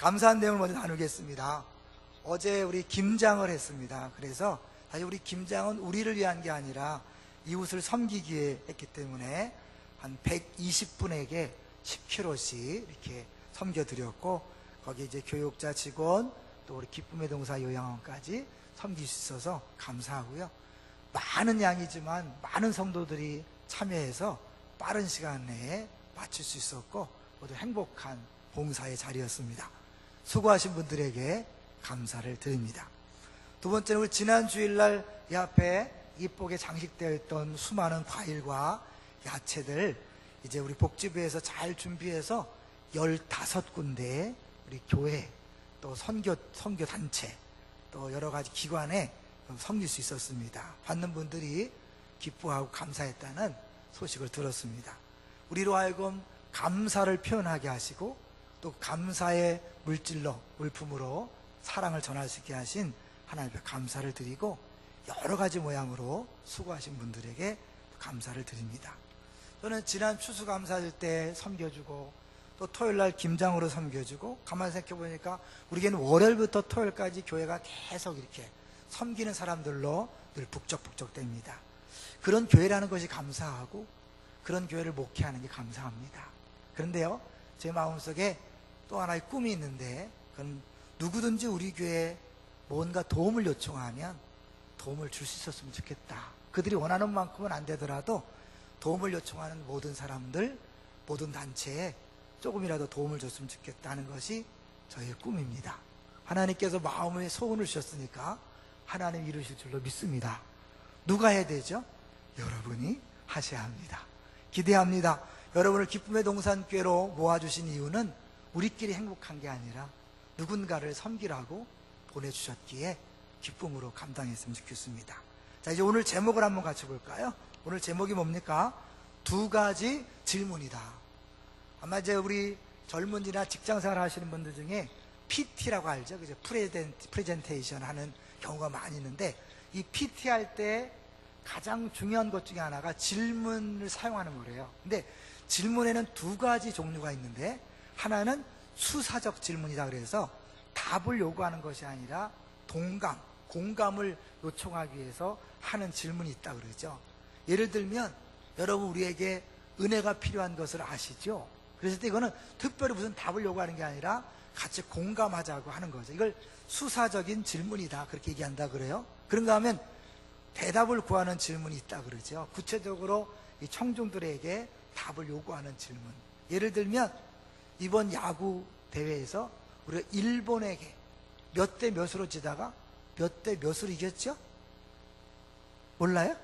감사한 내용을 먼저 나누겠습니다. 어제 우리 김장을 했습니다. 그래서 사실 우리 김장은 우리를 위한 게 아니라 이웃을 섬기기 위해 했기 때문에 한 120분에게 10kg씩 이렇게 섬겨드렸고, 거기 이제 교육자, 직원, 또 우리 기쁨의 동사 요양원까지 섬길 수 있어서 감사하고요. 많은 양이지만 많은 성도들이 참여해서 빠른 시간 내에 마칠 수 있었고 모두 행복한 봉사의 자리였습니다. 수고하신 분들에게 감사를 드립니다. 두 번째는 우리 지난 주일날 이 앞에 이쁘게 장식되어 있던 수많은 과일과 야채들, 이제 우리 복지부에서 잘 준비해서 15군데 우리 교회, 또 선교단체, 또 여러 가지 기관에 섬길 수 있었습니다. 받는 분들이 기뻐하고 감사했다는 소식을 들었습니다. 우리로 하여금 감사를 표현하게 하시고 또 감사의 물품으로 사랑을 전할 수 있게 하신 하나님 앞에 감사를 드리고, 여러 가지 모양으로 수고하신 분들에게 감사를 드립니다. 저는 지난 추수감사절 때 섬겨주고 또 토요일날 김장으로 섬겨주고, 가만히 생각해보니까 우리에게는 월요일부터 토요일까지 교회가 계속 이렇게 섬기는 사람들로 늘 북적북적됩니다. 그런 교회라는 것이 감사하고 그런 교회를 목회하는 게 감사합니다. 그런데요, 제 마음속에 또 하나의 꿈이 있는데, 그건 누구든지 우리 교회에 뭔가 도움을 요청하면 도움을 줄 수 있었으면 좋겠다. 그들이 원하는 만큼은 안 되더라도 도움을 요청하는 모든 사람들, 모든 단체에 조금이라도 도움을 줬으면 좋겠다는 것이 저의 꿈입니다. 하나님께서 마음에 소원을 주셨으니까 하나님 이루실 줄로 믿습니다. 누가 해야 되죠? 여러분이 하셔야 합니다. 기대합니다. 여러분을 기쁨의 동산교회로 모아주신 이유는 우리끼리 행복한 게 아니라 누군가를 섬기라고 보내주셨기에 기쁨으로 감당했으면 좋겠습니다. 자, 이제 오늘 제목을 한번 같이 볼까요? 오늘 제목이 뭡니까? 2가지 질문이다. 아마 이제 우리 젊은이나 직장생활 하시는 분들 중에 PT라고 알죠? 그죠? 프레젠테이션 하는 경우가 많이 있는데, 이 PT 할 때 가장 중요한 것 중에 하나가 질문을 사용하는 거래요. 근데 질문에는 2가지 종류가 있는데, 하나는 수사적 질문이다. 그래서 답을 요구하는 것이 아니라 공감을 요청하기 위해서 하는 질문이 있다 그러죠. 예를 들면 여러분, 우리에게 은혜가 필요한 것을 아시죠? 그래서 이거는 특별히 무슨 답을 요구하는 게 아니라 같이 공감하자고 하는 거죠. 이걸 수사적인 질문이다, 그렇게 얘기한다 그래요. 그런가 하면 대답을 구하는 질문이 있다 그러죠. 구체적으로 이 청중들에게 답을 요구하는 질문. 예를 들면 이번 야구 대회에서 우리가 일본에게 몇 대 몇으로 지다가 몇 대 몇으로 이겼죠? 몰라요?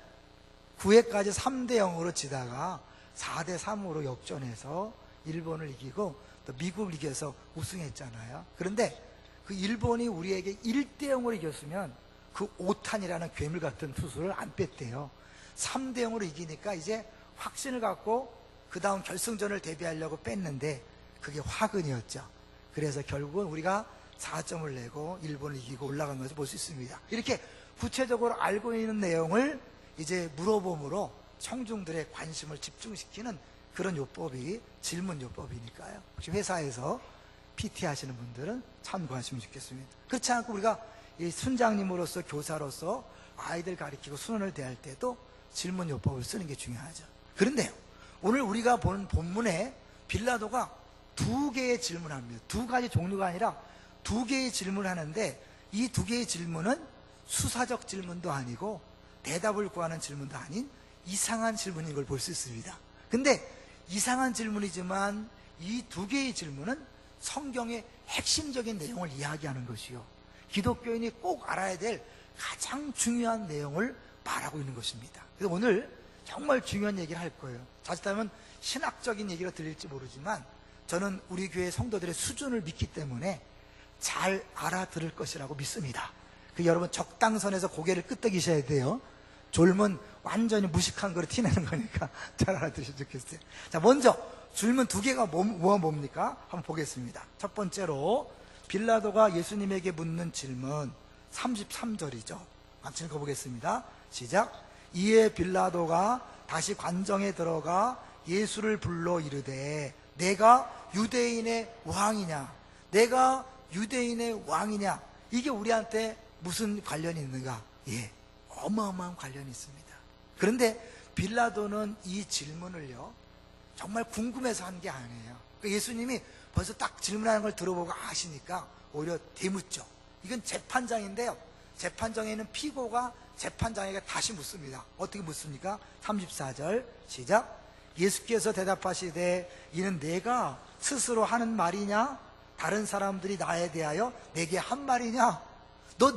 9회까지 3대 0으로 지다가 4대 3으로 역전해서 일본을 이기고 또 미국을 이겨서 우승했잖아요. 그런데 그 일본이 우리에게 1대 0으로 이겼으면 그 오탄이라는 괴물 같은 투수를 안 뺐대요. 3대 0으로 이기니까 이제 확신을 갖고 그 다음 결승전을 대비하려고 뺐는데 그게 화근이었죠. 그래서 결국은 우리가 4점을 내고 일본을 이기고 올라간 것을 볼 수 있습니다. 이렇게 구체적으로 알고 있는 내용을 이제 물어봄으로 청중들의 관심을 집중시키는 그런 요법이 질문 요법이니까요. 혹시 회사에서 PT 하시는 분들은 참고하시면 좋겠습니다. 그렇지 않고 우리가 이 순장님으로서, 교사로서 아이들 가르치고 수능을 대할 때도 질문 요법을 쓰는 게 중요하죠. 그런데요, 오늘 우리가 본 본문에 빌라도가 2개의 질문을 합니다. 2가지 종류가 아니라 2개의 질문을 하는데, 이 2개의 질문은 수사적 질문도 아니고 대답을 구하는 질문도 아닌 이상한 질문인 걸 볼 수 있습니다. 근데 이상한 질문이지만 이 2개의 질문은 성경의 핵심적인 내용을 이야기하는 것이요, 기독교인이 꼭 알아야 될 가장 중요한 내용을 말하고 있는 것입니다. 그래서 오늘 정말 중요한 얘기를 할 거예요. 자칫하면 신학적인 얘기가 들릴지 모르지만 저는 우리 교회 성도들의 수준을 믿기 때문에 잘 알아들을 것이라고 믿습니다. 여러분 적당선에서 고개를 끄덕이셔야 돼요. 졸면 완전히 무식한 거를 티내는 거니까 잘 알아두시면 좋겠어요. 자, 먼저 질문 2개가 뭡니까? 한번 보겠습니다. 첫 번째로 빌라도가 예수님에게 묻는 질문 33절이죠. 같이 읽어보겠습니다. 시작. 이에 빌라도가 다시 관정에 들어가 예수를 불러 이르되 내가 유대인의 왕이냐? 내가 유대인의 왕이냐? 이게 우리한테 무슨 관련이 있는가? 예, 어마어마한 관련이 있습니다. 그런데 빌라도는 이 질문을요, 정말 궁금해서 한 게 아니에요. 그러니까 예수님이 벌써 딱 질문하는 걸 들어보고 아시니까 오히려 되묻죠. 이건 재판장인데요, 재판장에는 피고가 재판장에게 다시 묻습니다. 어떻게 묻습니까? 34절 시작. 예수께서 대답하시되 이는 내가 스스로 하는 말이냐? 다른 사람들이 나에 대하여 내게 한 말이냐?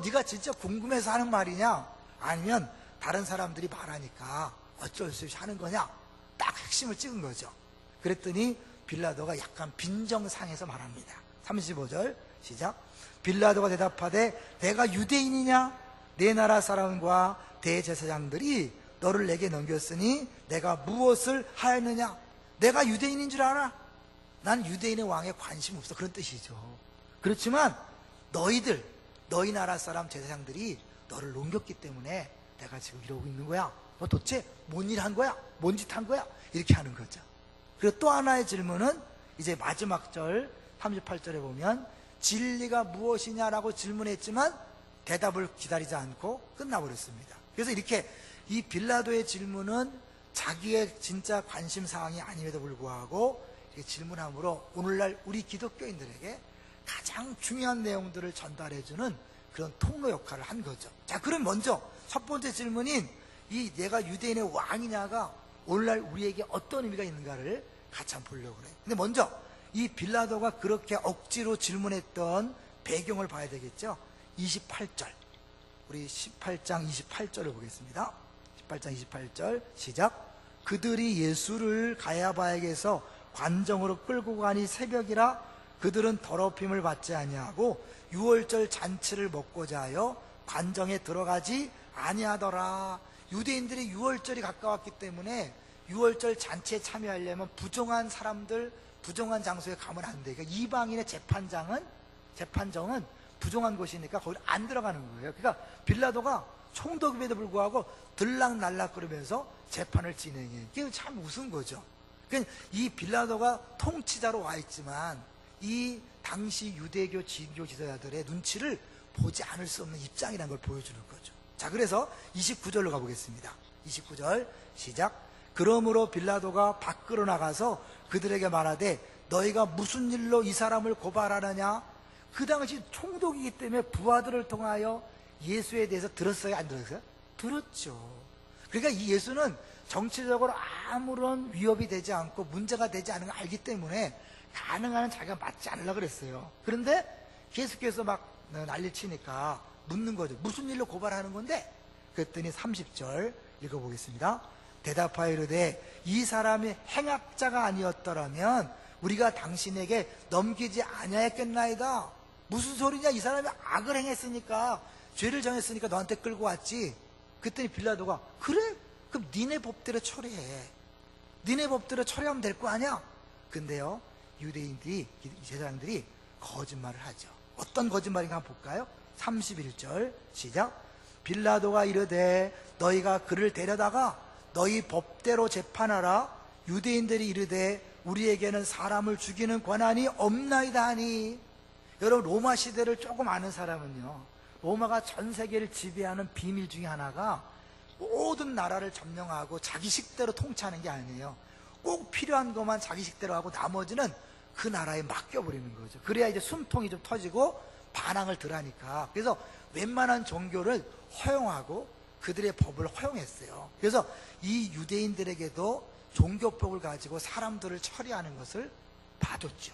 네가 진짜 궁금해서 하는 말이냐? 아니면 다른 사람들이 말하니까 어쩔 수 없이 하는 거냐? 딱 핵심을 찍은 거죠. 그랬더니 빌라도가 약간 빈정상해서 말합니다. 35절 시작. 빌라도가 대답하되 내가 유대인이냐? 내 나라 사람과 대제사장들이 너를 내게 넘겼으니 내가 무엇을 하였느냐? 내가 유대인인 줄 알아? 난 유대인의 왕에 관심 없어. 그런 뜻이죠. 그렇지만 너희 나라 사람 제사장들이 너를 넘겼기 때문에 내가 지금 이러고 있는 거야. 너 도대체 뭔 일 한 거야? 뭔 짓 한 거야? 이렇게 하는 거죠. 그리고 또 하나의 질문은 이제 마지막 절 38절에 보면 진리가 무엇이냐라고 질문했지만 대답을 기다리지 않고 끝나버렸습니다. 그래서 이렇게 이 빌라도의 질문은 자기의 진짜 관심사항이 아님에도 불구하고 이렇게 질문함으로 오늘날 우리 기독교인들에게 가장 중요한 내용들을 전달해주는 그런 통로 역할을 한 거죠. 자, 그럼 먼저 첫 번째 질문인 이 내가 유대인의 왕이냐가 오늘날 우리에게 어떤 의미가 있는가를 같이 한번 보려고 그래요. 근데 먼저 이 빌라도가 그렇게 억지로 질문했던 배경을 봐야 되겠죠. 28절, 우리 18장 28절을 보겠습니다. 18장 28절 시작. 그들이 예수를 가야바에게서 관정으로 끌고 가니 새벽이라 그들은 더럽힘을 받지 아니하고 유월절 잔치를 먹고자 하여 관정에 들어가지 아니하더라. 유대인들이 유월절이 가까웠기 때문에 유월절 잔치에 참여하려면 부정한 사람들, 부정한 장소에 가면 안 돼. 그러니까 이방인의 재판정은 부정한 곳이니까 거기 안 들어가는 거예요. 그러니까 빌라도가 총독임에도 불구하고 들락날락거리면서 재판을 진행해. 이게 참 우스운 거죠. 그러니까 이 빌라도가 통치자로 와 있지만 이 당시 유대교 진교 지도자들의 눈치를 보지 않을 수 없는 입장이라는 걸 보여주는 거죠. 자, 그래서 29절로 가보겠습니다. 29절 시작. 그러므로 빌라도가 밖으로 나가서 그들에게 말하되 너희가 무슨 일로 이 사람을 고발하느냐? 그 당시 총독이기 때문에 부하들을 통하여 예수에 대해서 들었어요? 안 들었어요? 들었죠. 그러니까 이 예수는 정치적으로 아무런 위협이 되지 않고 문제가 되지 않은 걸 알기 때문에 가능한 한 자기가 맞지 않으려고 그랬어요. 그런데 계속해서 막 난리 치니까 묻는 거죠. 무슨 일로 고발하는 건데? 그랬더니 30절 읽어보겠습니다. 대답하여 이르되 이 사람이 행악자가 아니었더라면 우리가 당신에게 넘기지 아니하였겠나이다. 무슨 소리냐? 이 사람이 악을 행했으니까, 죄를 정했으니까 너한테 끌고 왔지. 그랬더니 빌라도가 그래? 그럼 니네 법대로 처리해. 니네 법대로 처리하면 될 거 아니야? 근데요, 유대인들이, 제사장들이 거짓말을 하죠. 어떤 거짓말인가 한번 볼까요? 31절 시작. 빌라도가 이르되 너희가 그를 데려다가 너희 법대로 재판하라. 유대인들이 이르되 우리에게는 사람을 죽이는 권한이 없나이다 하니. 여러분, 로마 시대를 조금 아는 사람은요, 로마가 전 세계를 지배하는 비밀 중에 하나가 모든 나라를 점령하고 자기 식대로 통치하는 게 아니에요. 꼭 필요한 것만 자기 식대로 하고 나머지는 그 나라에 맡겨버리는 거죠. 그래야 이제 숨통이 좀 터지고 반항을 덜 하니까. 그래서 웬만한 종교를 허용하고 그들의 법을 허용했어요. 그래서 이 유대인들에게도 종교법을 가지고 사람들을 처리하는 것을 봐줬죠.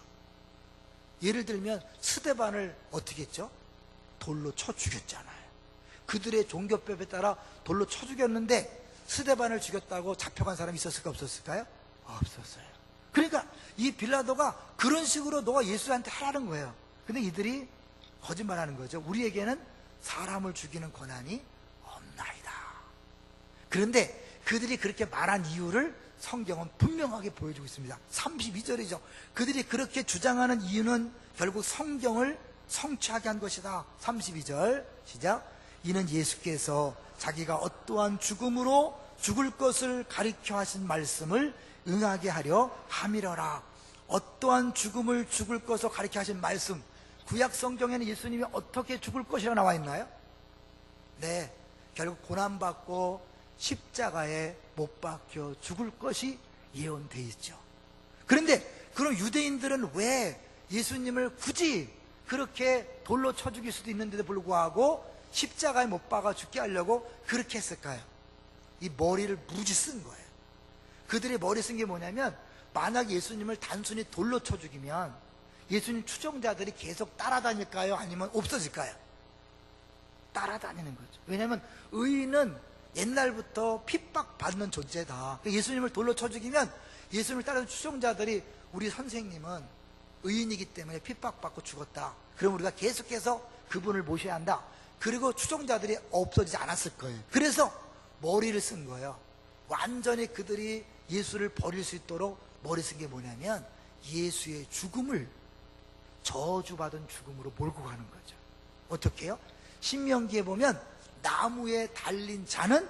예를 들면 스데반을 어떻게 했죠? 돌로 쳐 죽였잖아요. 그들의 종교법에 따라 돌로 쳐 죽였는데 스데반을 죽였다고 잡혀간 사람이 있었을까 없었을까요? 없었어요. 그러니까 이 빌라도가 그런 식으로 너가 예수한테 하라는 거예요. 근데 이들이 거짓말하는 거죠. 우리에게는 사람을 죽이는 권한이 없나이다. 그런데 그들이 그렇게 말한 이유를 성경은 분명하게 보여주고 있습니다. 32절이죠. 그들이 그렇게 주장하는 이유는 결국 성경을 성취하게 한 것이다. 32절 시작. 이는 예수께서 자기가 어떠한 죽음으로 죽을 것을 가리켜 하신 말씀을 응하게 하려 함이러라. 어떠한 죽음을 죽을 것을 가리켜 하신 말씀, 구약 성경에는 예수님이 어떻게 죽을 것이라고 나와 있나요? 네, 결국 고난받고 십자가에 못 박혀 죽을 것이 예언되어 있죠. 그런데 그럼 유대인들은 왜 예수님을 굳이 그렇게 돌로 쳐 죽일 수도 있는데도 불구하고 십자가에 못 박아 죽게 하려고 그렇게 했을까요? 이 머리를 무지 쓴 거예요. 그들의 머리 쓴 게 뭐냐면, 만약 예수님을 단순히 돌로 쳐 죽이면 예수님 추종자들이 계속 따라다닐까요? 아니면 없어질까요? 따라다니는 거죠. 왜냐하면 의인은 옛날부터 핍박받는 존재다. 예수님을 돌로 쳐 죽이면 예수님을 따르는 추종자들이, 우리 선생님은 의인이기 때문에 핍박받고 죽었다, 그럼 우리가 계속해서 그분을 모셔야 한다. 그리고 추종자들이 없어지지 않았을 거예요. 그래서 머리를 쓴 거예요. 완전히 그들이 예수를 버릴 수 있도록 머리 쓴 게 뭐냐면, 예수의 죽음을 저주받은 죽음으로 몰고 가는 거죠. 어떻게 해요? 신명기에 보면 나무에 달린 자는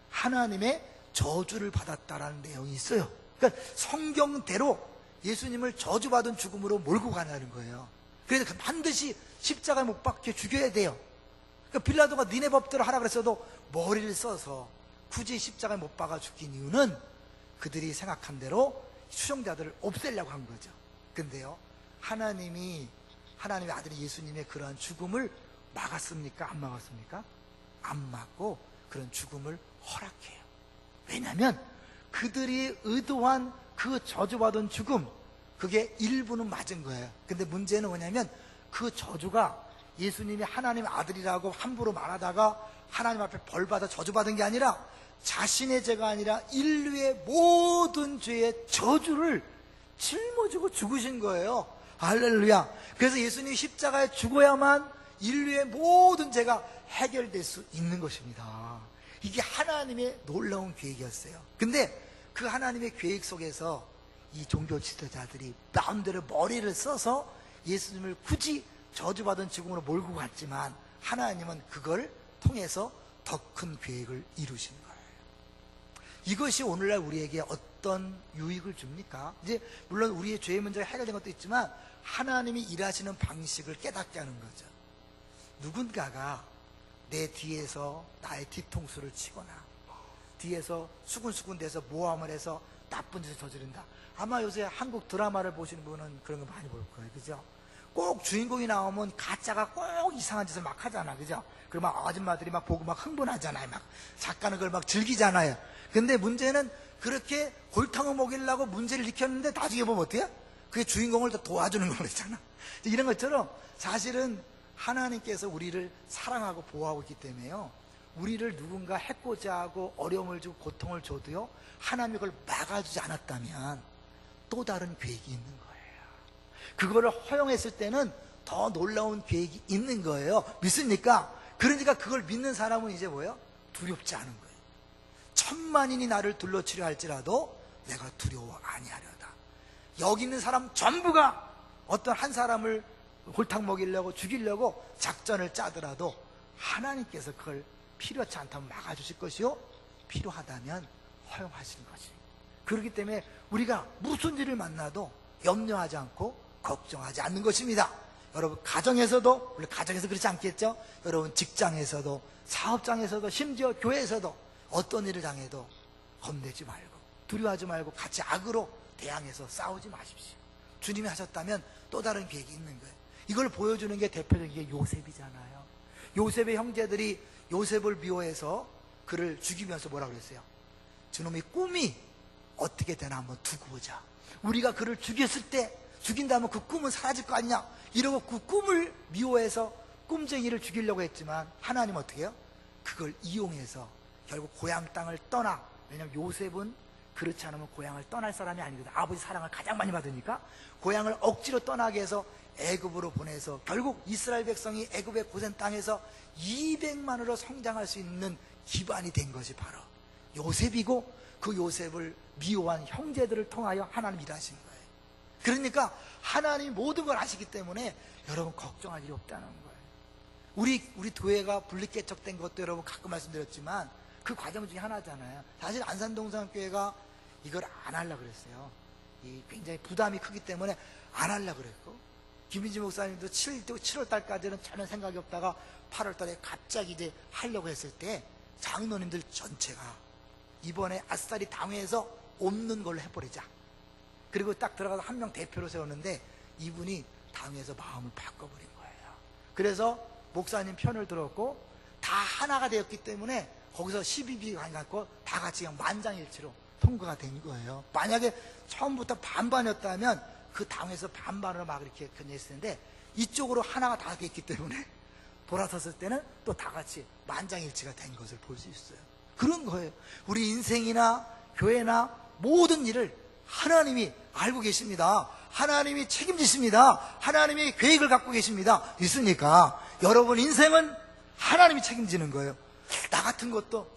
하나님의 저주를 받았다라는 내용이 있어요. 그러니까 성경대로 예수님을 저주받은 죽음으로 몰고 가는 거예요. 그래서 반드시 십자가에 못 박혀 죽여야 돼요. 그러니까 빌라도가 니네 법대로 하라 그랬어도 머리를 써서 굳이 십자가에 못 박아 죽인 이유는 그들이 생각한 대로 추종자들을 없애려고 한 거죠. 근데요, 하나님의 아들 예수님의 그러한 죽음을 막았습니까? 안 막았습니까? 안 막고 그런 죽음을 허락해요. 왜냐하면 그들이 의도한 그 저주받은 죽음, 그게 일부는 맞은 거예요. 근데 문제는 뭐냐면, 그 저주가 예수님이 하나님의 아들이라고 함부로 말하다가 하나님 앞에 벌받아 저주받은 게 아니라 자신의 죄가 아니라 인류의 모든 죄의 저주를 짊어지고 죽으신 거예요. 할렐루야. 그래서 예수님이 십자가에 죽어야만 인류의 모든 죄가 해결될 수 있는 것입니다. 이게 하나님의 놀라운 계획이었어요. 근데 그 하나님의 계획 속에서 이 종교 지도자들이 마음대로 머리를 써서 예수님을 굳이 저주받은 죽음으로 몰고 갔지만, 하나님은 그걸 통해서 더 큰 계획을 이루신 거예요. 이것이 오늘날 우리에게 어떤 유익을 줍니까? 이제 물론 우리의 죄의 문제가 해결된 것도 있지만 하나님이 일하시는 방식을 깨닫게 하는 거죠. 누군가가 내 뒤에서 나의 뒤통수를 치거나 뒤에서 수군수군 대서 모함을 해서 나쁜 짓을 저지른다. 아마 요새 한국 드라마를 보시는 분은 그런 거 많이 볼 거예요. 그죠? 꼭 주인공이 나오면 가짜가 꼭 이상한 짓을 막 하잖아. 그죠? 그리고 막 아줌마들이 막 보고 막 흥분하잖아요. 막 작가는 그걸 막 즐기잖아요. 근데 문제는 그렇게 골탕을 먹이려고 문제를 일으켰는데 나중에 보면 어때요? 그게 주인공을 더 도와주는 거잖아. 이런 것처럼 사실은 하나님께서 우리를 사랑하고 보호하고 있기 때문에요, 우리를 누군가 해코지 하고 어려움을 주고 고통을 줘도요, 하나님이 그걸 막아주지 않았다면 또 다른 계획이 있는 거예요. 그거를 허용했을 때는 더 놀라운 계획이 있는 거예요. 믿습니까? 그러니까 그걸 믿는 사람은 이제 뭐예요? 두렵지 않은 거예요. 천만인이 나를 둘러치려 할지라도 내가 두려워 아니하려다. 여기 있는 사람 전부가 어떤 한 사람을 골탕 먹이려고 죽이려고 작전을 짜더라도 하나님께서 그걸 필요치 않다면 막아주실 것이요, 필요하다면 허용하시는 것이. 그렇기 때문에 우리가 무슨 일을 만나도 염려하지 않고 걱정하지 않는 것입니다. 여러분 가정에서도, 물론 가정에서 그렇지 않겠죠? 여러분 직장에서도, 사업장에서도, 심지어 교회에서도 어떤 일을 당해도 겁내지 말고 두려워하지 말고 같이 악으로 대항해서 싸우지 마십시오. 주님이 하셨다면 또 다른 계획이 있는 거예요. 이걸 보여주는 게 대표적인 게 요셉이잖아요. 요셉의 형제들이 요셉을 미워해서 그를 죽이면서 뭐라고 그랬어요? 저놈의 꿈이 어떻게 되나 한번 두고 보자. 우리가 그를 죽였을 때, 죽인다면 그 꿈은 사라질 거 아니냐, 이러고 그 꿈을 미워해서 꿈쟁이를 죽이려고 했지만 하나님 어떻게 해요? 그걸 이용해서 결국 고향 땅을 떠나. 왜냐하면 요셉은 그렇지 않으면 고향을 떠날 사람이 아니거든. 아버지 사랑을 가장 많이 받으니까 고향을 억지로 떠나게 해서 애굽으로 보내서 결국 이스라엘 백성이 애굽의 고센 땅에서 200만으로 성장할 수 있는 기반이 된 것이 바로 요셉이고, 그 요셉을 미워한 형제들을 통하여 하나님 일하신 거예요. 그러니까 하나님이 모든 걸 아시기 때문에 여러분 걱정할 일이 없다는 거예요. 우리 교회가 분리개척된 것도 여러분 가끔 말씀드렸지만 그 과정 중에 하나잖아요. 사실 안산동산교회가 이걸 안 하려고 그랬어요. 굉장히 부담이 크기 때문에 안 하려고 그랬고, 김인지 목사님도 7월 달까지는 전혀 생각이 없다가 8월 달에 갑자기 이제 하려고 했을 때 장로님들 전체가 이번에 아싸리 당회에서 없는 걸로 해버리자. 그리고 딱 들어가서 한 명 대표로 세웠는데 이분이 당회에서 마음을 바꿔버린 거예요. 그래서 목사님 편을 들었고 다 하나가 되었기 때문에 거기서 12비 갖고 다 같이 그냥 만장일치로 통과가 된 거예요. 만약에 처음부터 반반이었다면 그 당에서 반반으로 막 이렇게 했을 텐데 이쪽으로 하나가 다 됐기 때문에 돌아섰을 때는 또 다 같이 만장일치가 된 것을 볼 수 있어요. 그런 거예요. 우리 인생이나 교회나 모든 일을 하나님이 알고 계십니다. 하나님이 책임지십니다. 하나님이 계획을 갖고 계십니다. 있으니까 여러분 인생은 하나님이 책임지는 거예요. 나 같은 것도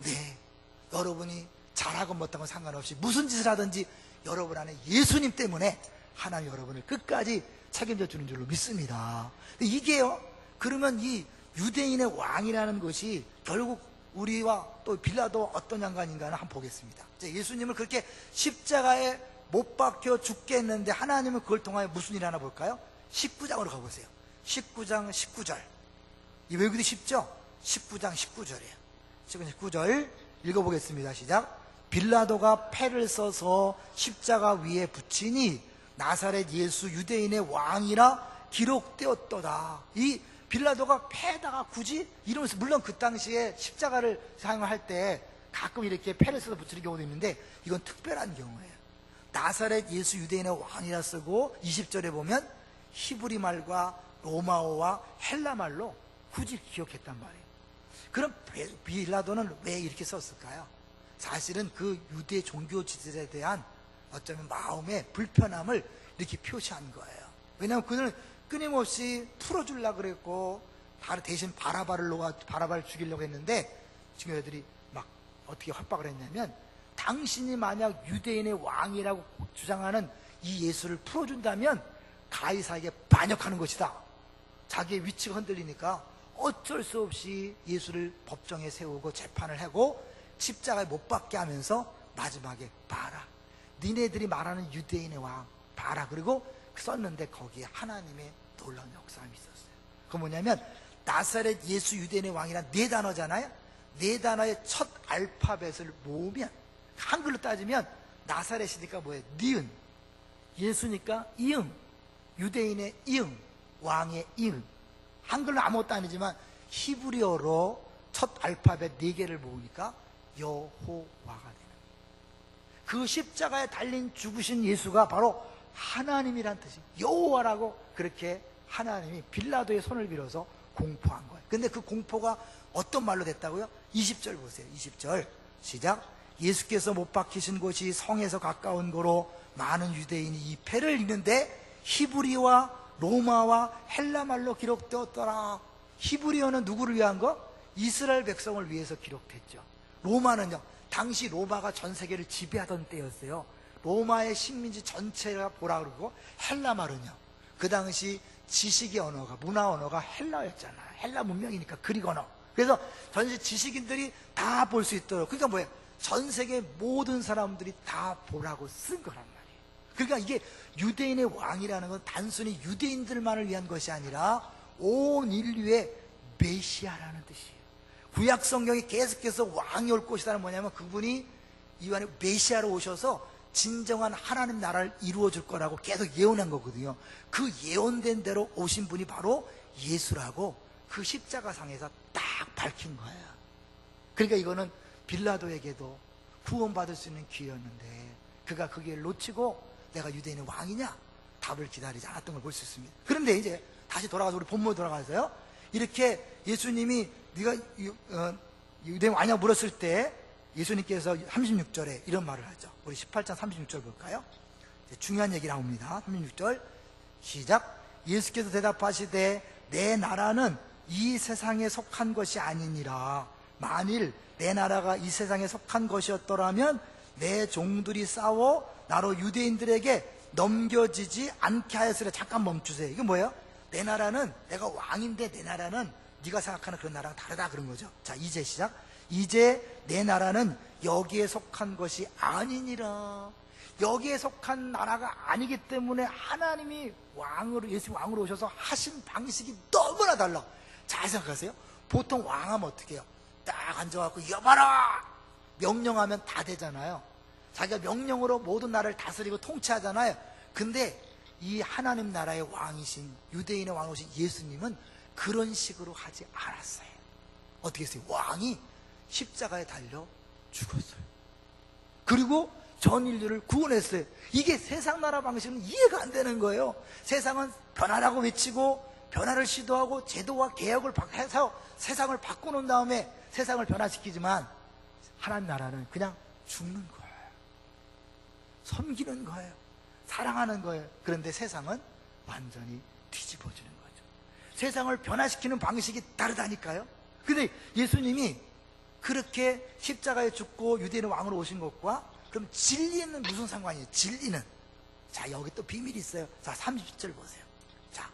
여러분이 잘하고 못하고 상관없이 무슨 짓을 하든지 여러분 안에 예수님 때문에 하나님 여러분을 끝까지 책임져 주는 줄로 믿습니다. 이게요, 그러면 이 유대인의 왕이라는 것이 결국 우리와 또 빌라도 어떤 양반인가는 한번 보겠습니다. 예수님을 그렇게 십자가에 못 박혀 죽게 했는데 하나님은 그걸 통하여 무슨 일 하나 볼까요? 19장으로 가보세요. 19장 19절. 이 외우기도 쉽죠? 19장 19절이에요 19절 읽어보겠습니다. 시작. 빌라도가 패를 써서 십자가 위에 붙이니 나사렛 예수 유대인의 왕이라 기록되었도다. 이 빌라도가 패에다가 굳이 이러면서, 물론 그 당시에 십자가를 사용할 때 가끔 이렇게 패를 써서 붙이는 경우도 있는데 이건 특별한 경우예요. 나사렛 예수 유대인의 왕이라 쓰고 20절에 보면 히브리 말과 로마어와 헬라 말로 굳이 기억했단 말이에요. 그럼 빌라도는 왜 이렇게 썼을까요? 사실은 그 유대 종교 지도자에 대한 어쩌면 마음의 불편함을 이렇게 표시한 거예요. 왜냐하면 그들은 끊임없이 풀어주려고 그랬고 대신 바라바를 죽이려고 했는데 지금 애들이 막 어떻게 협박을 했냐면, 당신이 만약 유대인의 왕이라고 주장하는 이 예수를 풀어준다면 가이사에게 반역하는 것이다. 자기의 위치가 흔들리니까 어쩔 수 없이 예수를 법정에 세우고 재판을 하고 십자가에 못 박게 하면서 마지막에 봐라, 니네들이 말하는 유대인의 왕 봐라. 그리고 썼는데 거기에 하나님의 놀라운 역사가 있었어요. 그건 뭐냐면 나사렛 예수 유대인의 왕이란 네 단어잖아요. 네 단어의 첫 알파벳을 모으면, 한글로 따지면 나사렛이니까 뭐예요? 니은, 예수니까 이응, 유대인의 이응, 왕의 이응. 한글로 아무것도 아니지만 히브리어로 첫 알파벳 4개를 모으니까 여호와가 되는, 그 십자가에 달린 죽으신 예수가 바로 하나님이란 뜻이 여호와라고, 그렇게 하나님이 빌라도의 손을 빌어서 공포한 거예요. 근데 그 공포가 어떤 말로 됐다고요? 20절 보세요. 20절 시작. 예수께서 못 박히신 곳이 성에서 가까운 거로 많은 유대인이 이 패를 읽는데 히브리와 로마와 헬라말로 기록되었더라. 히브리어는 누구를 위한 거? 이스라엘 백성을 위해서 기록됐죠. 로마는요, 당시 로마가 전 세계를 지배하던 때였어요. 로마의 식민지 전체가 보라 그러고, 헬라말은요, 그 당시 지식의 언어가, 문화 언어가 헬라였잖아요. 헬라 문명이니까 그리고 언어. 그래서 전세 지식인들이 다 볼 수 있도록, 그러니까 뭐예요? 전 세계 모든 사람들이 다 보라고 쓴 거란 말이에요. 그러니까 이게 유대인의 왕이라는 건 단순히 유대인들만을 위한 것이 아니라 온 인류의 메시아라는 뜻이에요. 구약 성경이 계속해서 왕이 올 것이라는 뭐냐면, 그분이 이 안에 메시아로 오셔서 진정한 하나님 나라를 이루어 줄 거라고 계속 예언한 거거든요. 그 예언된 대로 오신 분이 바로 예수라고 그 십자가상에서 딱 밝힌 거예요. 그러니까 이거는 빌라도에게도 구원받을 수 있는 기회였는데 그가 그 기회를 놓치고 내가 유대인의 왕이냐? 답을 기다리지 않았던 걸 볼 수 있습니다. 그런데 이제 다시 돌아가서 우리 본문에 돌아가서요, 이렇게 예수님이 네가 유대인 왕이냐고 물었을 때 예수님께서 36절에 이런 말을 하죠. 우리 18장 36절 볼까요? 중요한 얘기 나옵니다. 36절 시작. 예수께서 대답하시되 내 나라는 이 세상에 속한 것이 아니니라. 만일 내 나라가 이 세상에 속한 것이었더라면 내 종들이 싸워 나로 유대인들에게 넘겨지지 않게 하였으리라. 잠깐 멈추세요. 이게 뭐예요? 내 나라는, 내가 왕인데 내 나라는 네가 생각하는 그런 나라랑 다르다 그런 거죠. 자, 이제 시작. 이제 내 나라는 여기에 속한 것이 아니니라. 여기에 속한 나라가 아니기 때문에 하나님이 왕으로, 예수 왕으로 오셔서 하신 방식이 너무나 달라. 잘 생각하세요. 보통 왕하면 어떻게 해요? 딱 앉아갖고 여봐라 명령하면 다 되잖아요. 자기가 명령으로 모든 나라를 다스리고 통치하잖아요. 근데 이 하나님 나라의 왕이신, 유대인의 왕이신 예수님은 그런 식으로 하지 않았어요. 어떻게 했어요? 왕이 십자가에 달려 죽었어요. 그리고 전 인류를 구원했어요. 이게 세상 나라 방식은 이해가 안 되는 거예요. 세상은 변화라고 외치고 변화를 시도하고 제도와 개혁을 해서 세상을 바꿔놓은 다음에 세상을 변화시키지만, 하나님 나라는 그냥 죽는 거예요. 섬기는 거예요. 사랑하는 거예요. 그런데 세상은 완전히 뒤집어지는 거죠. 세상을 변화시키는 방식이 다르다니까요. 근데 예수님이 그렇게 십자가에 죽고 유대인의 왕으로 오신 것과 그럼 진리는 무슨 상관이에요? 진리는, 자, 여기 또 비밀이 있어요. 자, 30절 보세요. 자,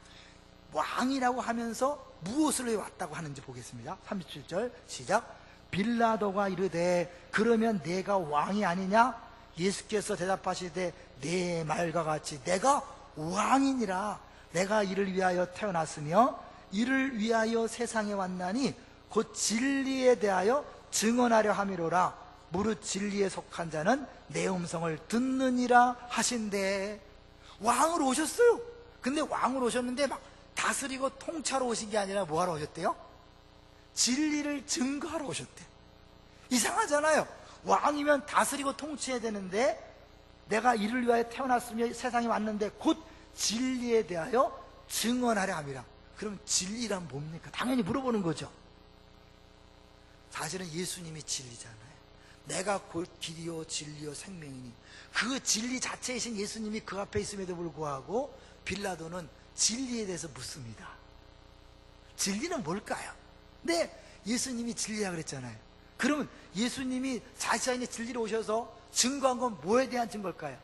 왕이라고 하면서 무엇을 왜 왔다고 하는지 보겠습니다. 37절 시작. 빌라도가 이르되 그러면 내가 왕이 아니냐? 예수께서 대답하시되 내 말과 같이 내가 왕이니라. 내가 이를 위하여 태어났으며 이를 위하여 세상에 왔나니 곧 진리에 대하여 증언하려 함이로라. 무릇 진리에 속한 자는 내 음성을 듣느니라 하신대. 왕으로 오셨어요. 근데 왕으로 오셨는데 막 다스리고 통치하러 오신 게 아니라 뭐하러 오셨대요? 진리를 증거하러 오셨대. 이상하잖아요. 왕이면 다스리고 통치해야 되는데 내가 이를 위하여 태어났으며 세상에 왔는데 곧 진리에 대하여 증언하려 함이라. 그럼 진리란 뭡니까? 당연히 물어보는 거죠. 사실은 예수님이 진리잖아요. 내가 곧 길이요 진리요 생명이니, 그 진리 자체이신 예수님이 그 앞에 있음에도 불구하고 빌라도는 진리에 대해서 묻습니다. 진리는 뭘까요? 네, 예수님이 진리라 그랬잖아요. 그러면 예수님이 자신의 진리로 오셔서 증거한 건 뭐에 대한 증거일까요?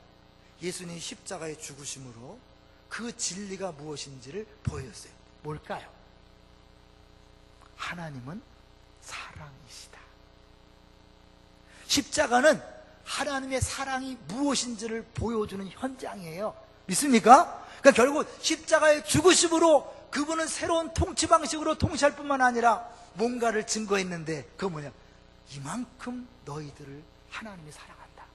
예수님이 십자가에 죽으심으로 그 진리가 무엇인지를 보여줬어요. 뭘까요? 하나님은 사랑이시다. 십자가는 하나님의 사랑이 무엇인지를 보여주는 현장이에요. 믿습니까? 그러니까 결국 십자가의 죽으심으로 그분은 새로운 통치 방식으로 통치할 뿐만 아니라 뭔가를 증거했는데, 그건 뭐냐? 이만큼 너희들을 하나님이 사랑한다.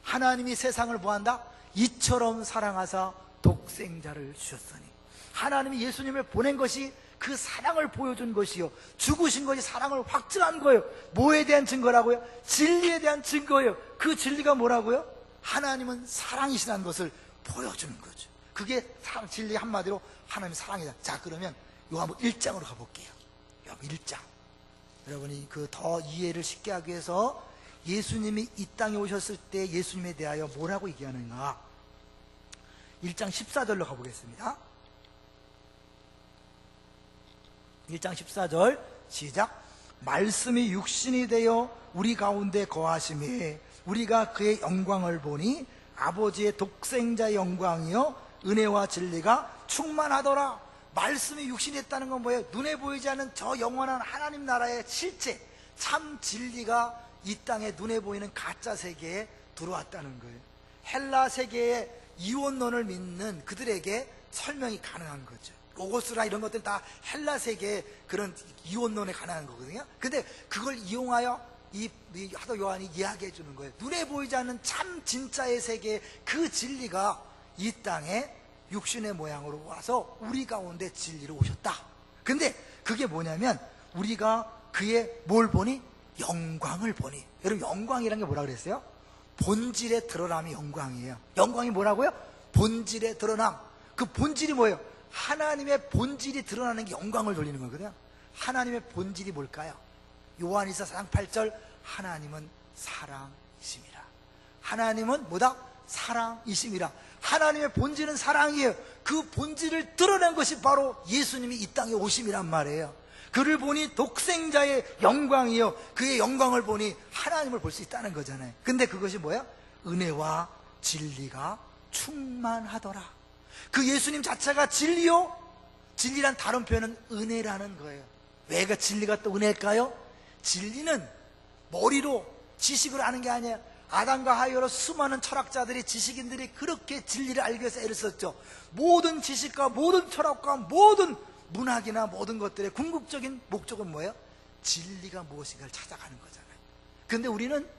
하나님이 세상을 뭐한다? 이처럼 사랑하사 독생자를 주셨으니. 하나님이 예수님을 보낸 것이 그 사랑을 보여준 것이요, 죽으신 것이 사랑을 확증한 거예요. 뭐에 대한 증거라고요? 진리에 대한 증거예요. 그 진리가 뭐라고요? 하나님은 사랑이시라는 것을 보여주는 거죠. 그게 사랑, 진리 한마디로 하나님의 사랑이다. 자, 그러면 요 한번 1장으로 가볼게요. 여기 1장. 여러분이 그 더 이해를 쉽게 하기 위해서 예수님이 이 땅에 오셨을 때 예수님에 대하여 뭐라고 얘기하는가? 1장 14절로 가보겠습니다. 1장 14절 시작. 말씀이 육신이 되어 우리 가운데 거하심에 우리가 그의 영광을 보니 아버지의 독생자의 영광이요 은혜와 진리가 충만하더라. 말씀이 육신이 됐다는 건 뭐예요? 눈에 보이지 않는 저 영원한 하나님 나라의 실제 참 진리가 이 땅에 눈에 보이는 가짜 세계에 들어왔다는 거예요. 헬라 세계의 이원론을 믿는 그들에게 설명이 가능한 거죠. 로고스라 이런 것들 다 헬라 세계의 그런 이원론에 가능한 거거든요. 근데 그걸 이용하여 이 사도 요한이 이야기해 주는 거예요. 눈에 보이지 않는 참 진짜의 세계의 그 진리가 이 땅에 육신의 모양으로 와서 우리 가운데 진리로 오셨다. 근데 그게 뭐냐면 우리가 그의 뭘 보니? 영광을 보니. 여러분, 영광이라는 게 뭐라 그랬어요? 본질의 드러남이 영광이에요. 영광이 뭐라고요? 본질의 드러남. 그 본질이 뭐예요? 하나님의 본질이 드러나는 게 영광을 돌리는 거거든요. 하나님의 본질이 뭘까요? 요한일서 4장 8절 하나님은 사랑이심이라. 하나님은 뭐다? 사랑이심이라. 하나님의 본질은 사랑이에요. 그 본질을 드러낸 것이 바로 예수님이 이 땅에 오심이란 말이에요. 그를 보니 독생자의 영광이요 그의 영광을 보니 하나님을 볼 수 있다는 거잖아요. 근데 그것이 뭐야? 은혜와 진리가 충만하더라. 그 예수님 자체가 진리요, 진리란 다른 표현은 은혜라는 거예요. 왜가 진리가 또 은혜일까요? 진리는 머리로 지식으로 아는 게 아니에요. 아담과 하와로 수많은 철학자들이, 지식인들이 그렇게 진리를 알기 위해서 애를 썼죠. 모든 지식과 모든 철학과 모든 문학이나 모든 것들의 궁극적인 목적은 뭐예요? 진리가 무엇인가를 찾아가는 거잖아요. 근데 우리는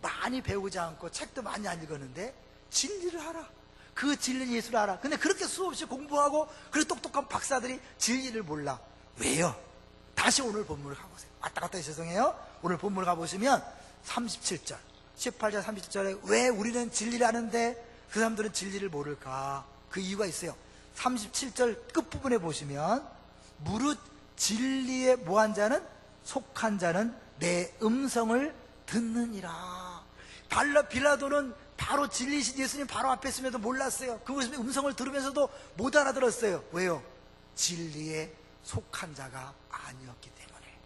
많이 배우지 않고 책도 많이 안 읽었는데 진리를 알아. 그 진리는 예수를 알아. 근데 그렇게 수없이 공부하고 그렇게 똑똑한 박사들이 진리를 몰라. 왜요? 다시 오늘 본문을 가보세요. 왔다 갔다 죄송해요. 오늘 본문을 가보시면 37절 18절 37절에 왜 우리는 진리를 아는데 그 사람들은 진리를 모를까? 그 이유가 있어요. 37절 끝부분에 보시면 무릇 진리에 뭐한 자는, 속한 자는 내 음성을 듣느니라. 빌라도는 바로 진리신 예수님 바로 앞에 있음에도 몰랐어요. 그 음성을 들으면서도 못 알아들었어요. 왜요? 진리에 속한 자가 아니었기 때문에.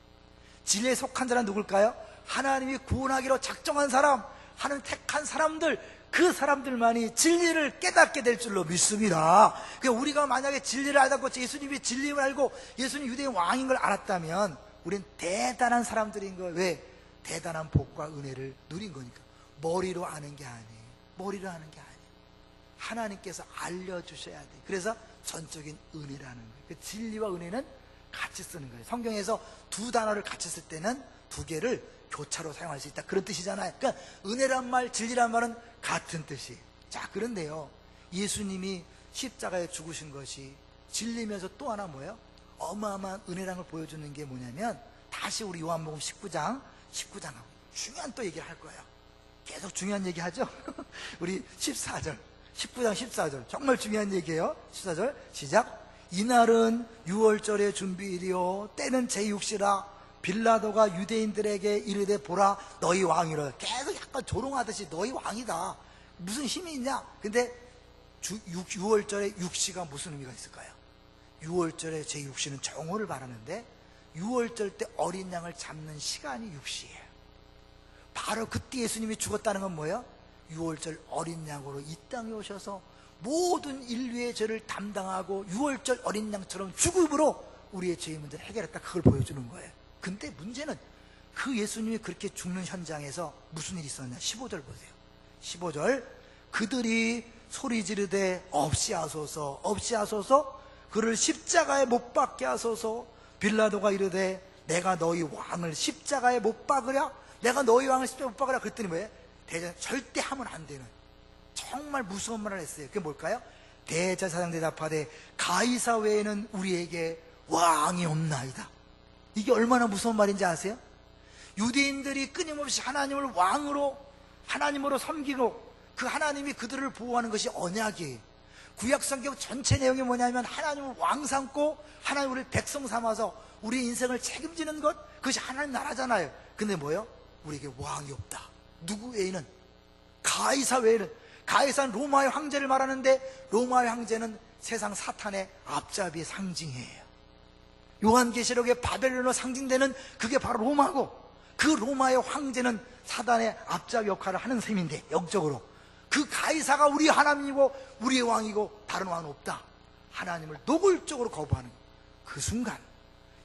진리에 속한 자는 누굴까요? 하나님이 구원하기로 작정한 사람, 하나님 택한 사람들, 그 사람들만이 진리를 깨닫게 될 줄로 믿습니다. 그러니까 우리가 만약에 진리를 알고 예수님이 진리를 알고 예수님 유대인 왕인 걸 알았다면 우리는 대단한 사람들인 거예요. 왜? 대단한 복과 은혜를 누린 거니까. 머리로 아는 게 아니에요. 머리로 아는 게 아니에요. 하나님께서 알려주셔야 돼요. 그래서 전적인 은혜라는 거예요. 그 진리와 은혜는 같이 쓰는 거예요. 성경에서 두 단어를 같이 쓸 때는 두 개를 교차로 사용할 수 있다, 그런 뜻이잖아요. 그러니까 은혜란 말, 진리란 말은 같은 뜻이에요. 자, 그런데요, 예수님이 십자가에 죽으신 것이 진리면서 또 하나 뭐예요? 어마어마한 은혜라는 걸 보여주는 게 뭐냐면, 다시 우리 요한복음 19장하고 중요한 또 얘기를 할 거예요. 계속 중요한 얘기 하죠. 우리 14절 19장 14절 정말 중요한 얘기예요. 14절 시작. 이날은 유월절의 준비일이요 때는 제6시라 빌라도가 유대인들에게 이르되 보라 너희 왕이라. 계속 약간 조롱하듯이 너희 왕이다, 무슨 힘이 있냐. 근데 6월절에 6시가 무슨 의미가 있을까요? 6월절에 제6시는 정오를 말하는데 6월절 때 어린 양을 잡는 시간이 6시예요 바로 그때 예수님이 죽었다는 건 뭐예요? 6월절 어린 양으로 이 땅에 오셔서 모든 인류의 죄를 담당하고 6월절 어린 양처럼 죽음으로 우리의 죄의 문제를 해결했다, 그걸 보여주는 거예요. 근데 문제는 그 예수님이 그렇게 죽는 현장에서 무슨 일이 있었냐. 15절 보세요. 15절 그들이 소리 지르되 없이 하소서 없이 하소서, 그를 십자가에 못 박게 하소서. 빌라도가 이르되 내가 너희 왕을 십자가에 못 박으랴, 내가 너희 왕을 십자가에 못 박으랴. 그랬더니 뭐예요? 대전 절대 하면 안 되는 정말 무서운 말을 했어요. 그게 뭘까요? 대제사장 대답하되 가이사 외에는 우리에게 왕이 없나이다. 이게 얼마나 무서운 말인지 아세요? 유대인들이 끊임없이 하나님을 왕으로, 하나님으로 섬기고 그 하나님이 그들을 보호하는 것이 언약이에요. 구약성경 전체 내용이 뭐냐면 하나님을 왕 삼고 하나님 우리를 백성 삼아서 우리 인생을 책임지는 것, 그것이 하나님 나라잖아요. 근데 뭐예요? 우리에게 왕이 없다. 누구 외에는? 가이사 외에는. 가이사는 로마의 황제를 말하는데 로마의 황제는 세상 사탄의 앞잡이의 상징이에요. 요한계시록의 바벨론으로 상징되는 그게 바로 로마고, 그 로마의 황제는 사단의 앞잡이 역할을 하는 셈인데, 영적으로 그 가이사가 우리 하나님이고 우리의 왕이고 다른 왕은 없다. 하나님을 노골적으로 거부하는 그 순간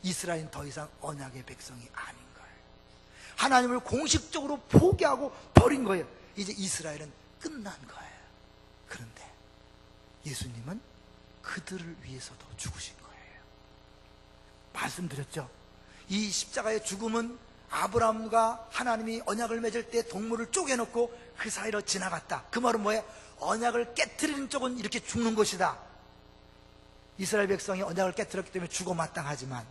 이스라엘은 더 이상 언약의 백성이 아닌 거예요. 하나님을 공식적으로 포기하고 버린 거예요. 이제 이스라엘은 끝난 거예요. 그런데 예수님은 그들을 위해서도 죽으신 거예요. 말씀드렸죠. 이 십자가의 죽음은 아브라함과 하나님이 언약을 맺을 때 동물을 쪼개놓고 그 사이로 지나갔다. 그 말은 뭐예요? 언약을 깨트리는 쪽은 이렇게 죽는 것이다. 이스라엘 백성이 언약을 깨트렸기 때문에 죽어 마땅하지만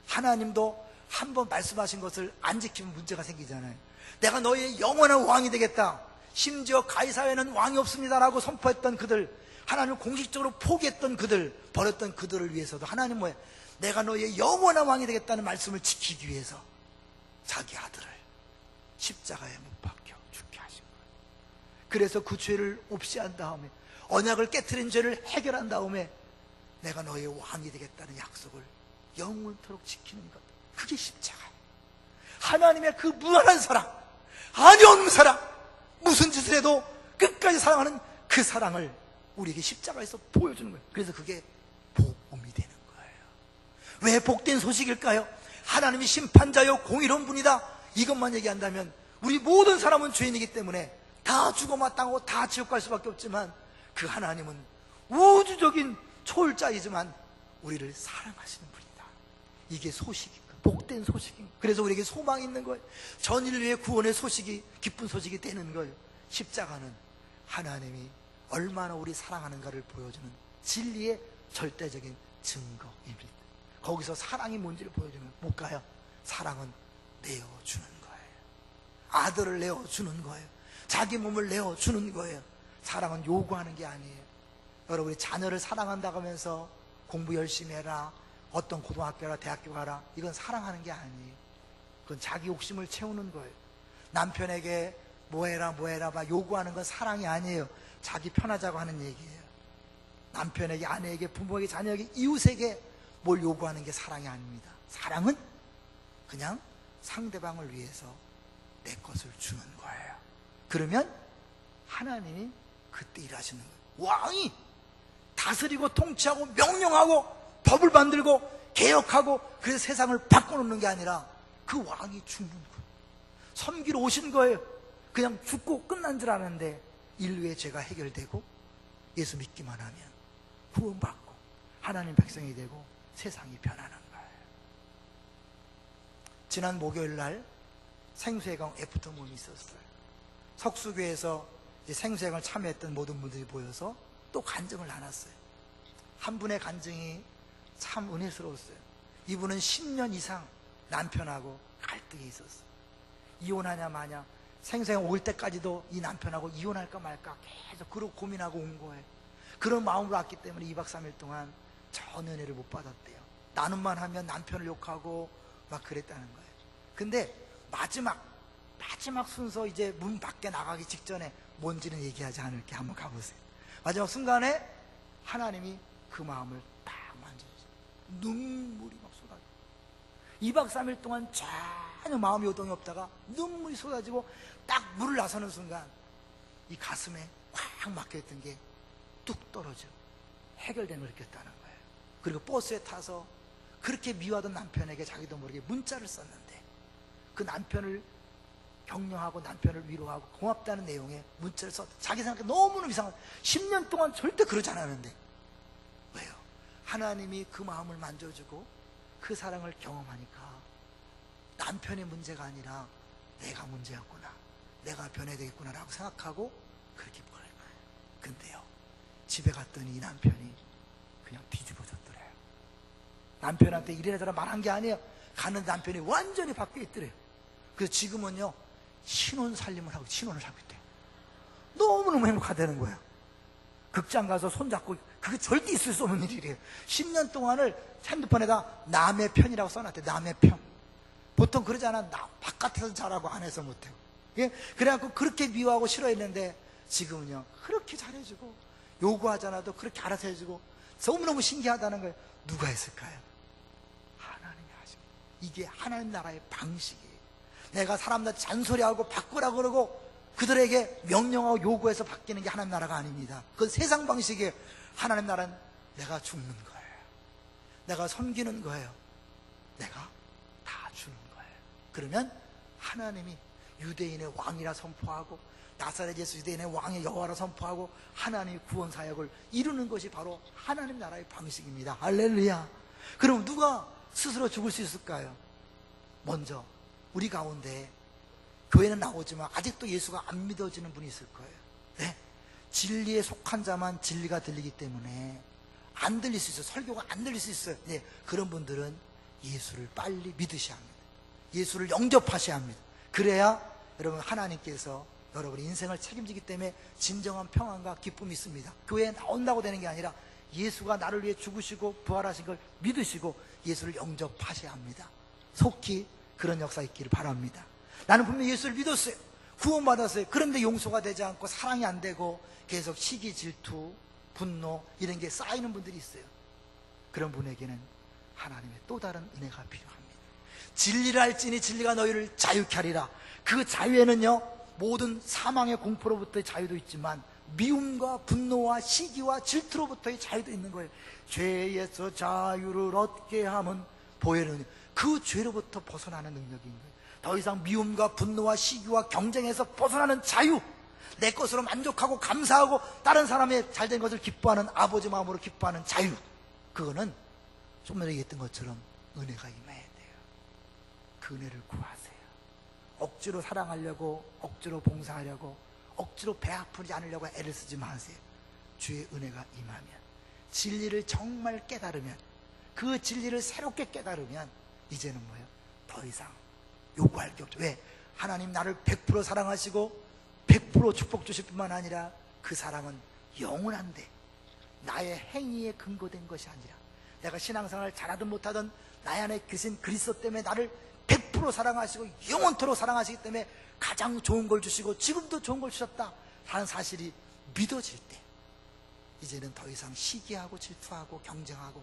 하나님도 한번 말씀하신 것을 안 지키면 문제가 생기잖아요. 내가 너희의 영원한 왕이 되겠다. 심지어 가이사에는 왕이 없습니다라고 선포했던 그들, 하나님을 공식적으로 포기했던 그들, 버렸던 그들을 위해서도 하나님 뭐예요? 내가 너희의 영원한 왕이 되겠다는 말씀을 지키기 위해서 자기 아들을 십자가에 못 박혀 죽게 하신 거예요. 그래서 그 죄를 없이한 다음에, 언약을 깨트린 죄를 해결한 다음에 내가 너희의 왕이 되겠다는 약속을 영원토록 지키는 것, 그게 십자가예요. 하나님의 그 무한한 사랑, 한없는 사랑, 무슨 짓을 해도 끝까지 사랑하는 그 사랑을 우리에게 십자가에서 보여주는 거예요. 그래서 그게 복음이 되는 거예요. 왜 복된 소식일까요? 하나님이 심판자요 공의로운 분이다, 이것만 얘기한다면 우리 모든 사람은 죄인이기 때문에 다 죽어 마땅하고 다 지옥 갈 수밖에 없지만 그 하나님은 우주적인 초월자이지만 우리를 사랑하시는 분이다. 이게 소식인 거예요. 복된 소식인 거예요. 그래서 우리에게 소망이 있는 거예요. 전 인류의 구원의 소식이 기쁜 소식이 되는 거예요. 십자가는 하나님이 얼마나 우리 사랑하는가를 보여주는 진리의 절대적인 증거입니다. 거기서 사랑이 뭔지를 보여주면 뭘까요? 사랑은 내어주는 거예요. 아들을 내어주는 거예요. 자기 몸을 내어주는 거예요. 사랑은 요구하는 게 아니에요. 여러분이 자녀를 사랑한다고 하면서 공부 열심히 해라, 어떤 고등학교 가라, 대학교 가라, 이건 사랑하는 게 아니에요. 그건 자기 욕심을 채우는 거예요. 남편에게 뭐해라 막 요구하는 건 사랑이 아니에요. 자기 편하자고 하는 얘기예요. 남편에게, 아내에게, 부모에게, 자녀에게, 이웃에게 뭘 요구하는 게 사랑이 아닙니다. 사랑은 그냥 상대방을 위해서 내 것을 주는 거예요. 그러면 하나님이 그때 일하시는 거예요. 왕이 다스리고 통치하고 명령하고 법을 만들고 개혁하고 그래서 세상을 바꿔놓는 게 아니라 그 왕이 죽는 거예요. 섬기러 오신 거예요. 그냥 죽고 끝난 줄 아는데 인류의 죄가 해결되고 예수 믿기만 하면 구원받고 하나님 백성이 되고 세상이 변하는 거예요. 지난 목요일 날 생수회관 애프터 모임이 있었어요. 석수교에서 생수회관을 참여했던 모든 분들이 모여서 또 간증을 나눴어요. 한 분의 간증이 참 은혜스러웠어요. 이분은 10년 이상 남편하고 갈등이 있었어요. 이혼하냐 마냐, 생수회관 올 때까지도 이 남편하고 이혼할까 말까 계속 그러고 고민하고 온 거예요. 그런 마음으로 왔기 때문에 2박 3일 동안 전 은혜를 못 받았대요. 나눔만 하면 남편을 욕하고 막 그랬다는 거예요. 근데 마지막 순서 이제 문 밖에 나가기 직전에 뭔지는 얘기하지 않을게. 한번 가보세요. 마지막 순간에 하나님이 그 마음을 딱 만져주세요. 눈물이 막 쏟아져. 2박 3일 동안 전혀 마음의 요동이 없다가 눈물이 쏟아지고 딱 물을 나서는 순간 이 가슴에 확 막혀있던 게 뚝 떨어져 해결된 걸 느꼈다는 거예요. 그리고 버스에 타서 그렇게 미워하던 남편에게 자기도 모르게 문자를 썼는데 그 남편을 격려하고 남편을 위로하고 고맙다는 내용의 문자를 썼. 자기 생각에 너무너무 이상한. 10년 동안 절대 그러지 않았는데 왜요? 하나님이 그 마음을 만져주고 그 사랑을 경험하니까 남편의 문제가 아니라 내가 문제였구나, 내가 변해야 되겠구나 라고 생각하고 그렇게 보낸 거예요. 근데요, 집에 갔더니 이 남편이 그냥 뒤집어졌더래요. 남편한테 이래라 저래라 말한 게 아니에요. 가는 남편이 완전히 바뀌어 있더래요. 그래서 지금은요 신혼 살림을 하고 신혼을 살고 있대요. 너무너무 행복하다는 거예요. 극장 가서 손잡고, 그게 절대 있을 수 없는 일이래요. 10년 동안을 핸드폰에다 남의 편이라고 써놨대요. 남의 편. 보통 그러잖아. 바깥에서 잘하고 안에서 못하고. 예? 그래갖고 그렇게 미워하고 싫어했는데 지금은요 그렇게 잘해주고 요구하잖아도 그렇게 알아서 해주고 너무너무 신기하다는 거예요. 누가 했을까요? 하나님이 하신 거예요. 이게 하나님 나라의 방식이에요. 내가 사람들 잔소리하고 바꾸라고 그러고 그들에게 명령하고 요구해서 바뀌는 게 하나님 나라가 아닙니다. 그건 세상 방식이에요. 하나님 나라는 내가 죽는 거예요. 내가 섬기는 거예요. 내가 다 주는 거예요. 그러면 하나님이 유대인의 왕이라 선포하고 나사렛 예수 유대인의 왕의 여호와라 선포하고 하나님의 구원 사역을 이루는 것이 바로 하나님 나라의 방식입니다. 할렐루야. 그럼 누가 스스로 죽을 수 있을까요? 먼저 우리 가운데 교회는 나오지만 아직도 예수가 안 믿어지는 분이 있을 거예요. 네? 진리에 속한 자만 진리가 들리기 때문에 안 들릴 수 있어요. 설교가 안 들릴 수 있어요. 네, 그런 분들은 예수를 빨리 믿으셔야 합니다. 예수를 영접하셔야 합니다. 그래야 여러분 하나님께서 여러분의 인생을 책임지기 때문에 진정한 평안과 기쁨이 있습니다. 교회에 나온다고 되는 게 아니라 예수가 나를 위해 죽으시고 부활하신 걸 믿으시고 예수를 영접하셔야 합니다. 속히 그런 역사 있기를 바랍니다. 나는 분명히 예수를 믿었어요. 구원받았어요. 그런데 용서가 되지 않고 사랑이 안 되고 계속 시기, 질투, 분노 이런 게 쌓이는 분들이 있어요. 그런 분에게는 하나님의 또 다른 은혜가 필요합니다. 진리를 알지니 진리가 너희를 자유케 하리라. 그 자유에는요 모든 사망의 공포로부터의 자유도 있지만 미움과 분노와 시기와 질투로부터의 자유도 있는 거예요. 죄에서 자유를 얻게 함은 보혜는 그 죄로부터 벗어나는 능력인 거예요. 더 이상 미움과 분노와 시기와 경쟁에서 벗어나는 자유, 내 것으로 만족하고 감사하고 다른 사람의 잘된 것을 기뻐하는 아버지 마음으로 기뻐하는 자유, 그거는 좀 전에 얘기했던 것처럼 은혜가 임해야 돼요. 그 은혜를 구하세요. 억지로 사랑하려고, 억지로 봉사하려고, 억지로 배 아프지 않으려고 애를 쓰지 마세요. 주의 은혜가 임하면, 진리를 정말 깨달으면, 그 진리를 새롭게 깨달으면 이제는 뭐예요? 더 이상 요구할 게 없죠. 왜? 하나님 나를 100% 사랑하시고 100% 축복 주실 뿐만 아니라 그 사랑은 영원한데 나의 행위에 근거된 것이 아니라 내가 신앙생활을 잘하든 못하든 나의 안에 계신 그리스도 때문에 나를 100% 사랑하시고 영원토록 사랑하시기 때문에 가장 좋은 걸 주시고 지금도 좋은 걸 주셨다 하는 사실이 믿어질 때 이제는 더 이상 시기하고 질투하고 경쟁하고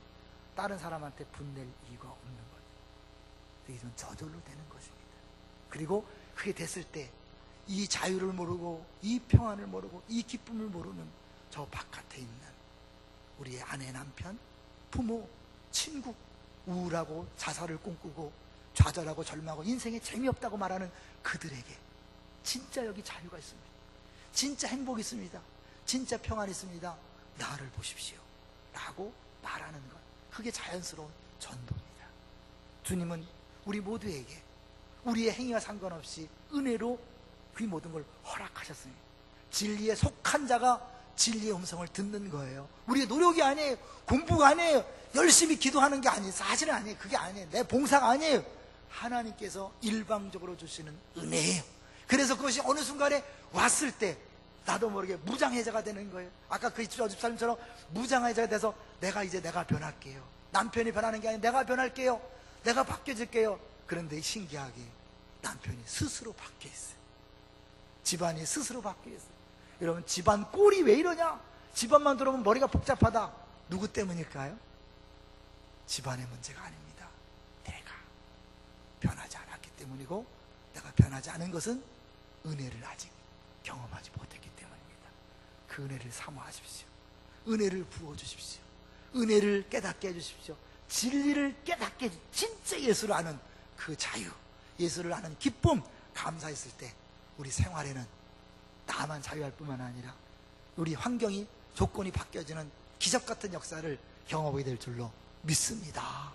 다른 사람한테 분낼 이유가 없는 거예요. 이건 저절로 되는 것입니다. 그리고 그게 됐을 때 이 자유를 모르고 이 평안을 모르고 이 기쁨을 모르는 저 바깥에 있는 우리의 아내, 남편, 부모, 친구, 우울하고 자살을 꿈꾸고 좌절하고 절망하고 인생에 재미없다고 말하는 그들에게 진짜 여기 자유가 있습니다. 진짜 행복이 있습니다. 진짜 평안이 있습니다. 나를 보십시오 라고 말하는 것, 그게 자연스러운 전도입니다. 주님은 우리 모두에게 우리의 행위와 상관없이 은혜로 그 모든 걸 허락하셨습니다. 진리에 속한 자가 진리의 음성을 듣는 거예요. 우리의 노력이 아니에요. 공부가 아니에요. 열심히 기도하는 게 아니에요. 사실은 아니에요. 그게 아니에요. 내 봉사가 아니에요. 하나님께서 일방적으로 주시는 은혜예요. 그래서 그것이 어느 순간에 왔을 때 나도 모르게 무장해제가 되는 거예요. 아까 그 집사님처럼 무장해제가 돼서 내가 변할게요. 남편이 변하는 게 아니라 내가 변할게요. 내가 바뀌어질게요. 그런데 신기하게 남편이 스스로 바뀌어 있어요. 집안이 스스로 바뀌어 있어요. 여러분, 집안 꼴이 왜 이러냐? 집안만 들어보면 머리가 복잡하다. 누구 때문일까요? 집안의 문제가 아닙니다. 내가 변하지 않았기 때문이고, 내가 변하지 않은 것은 은혜를 아직 경험하지 못했기 때문입니다. 그 은혜를 사모하십시오. 은혜를 부어주십시오. 은혜를 깨닫게 해주십시오. 진리를 깨닫게 해주십시오. 진짜 예수를 아는 그 자유, 예수를 아는 기쁨, 감사했을 때 우리 생활에는 나만 자유할 뿐만 아니라 우리 환경이, 조건이 바뀌어지는 기적 같은 역사를 경험하게 될 줄로 믿습니다.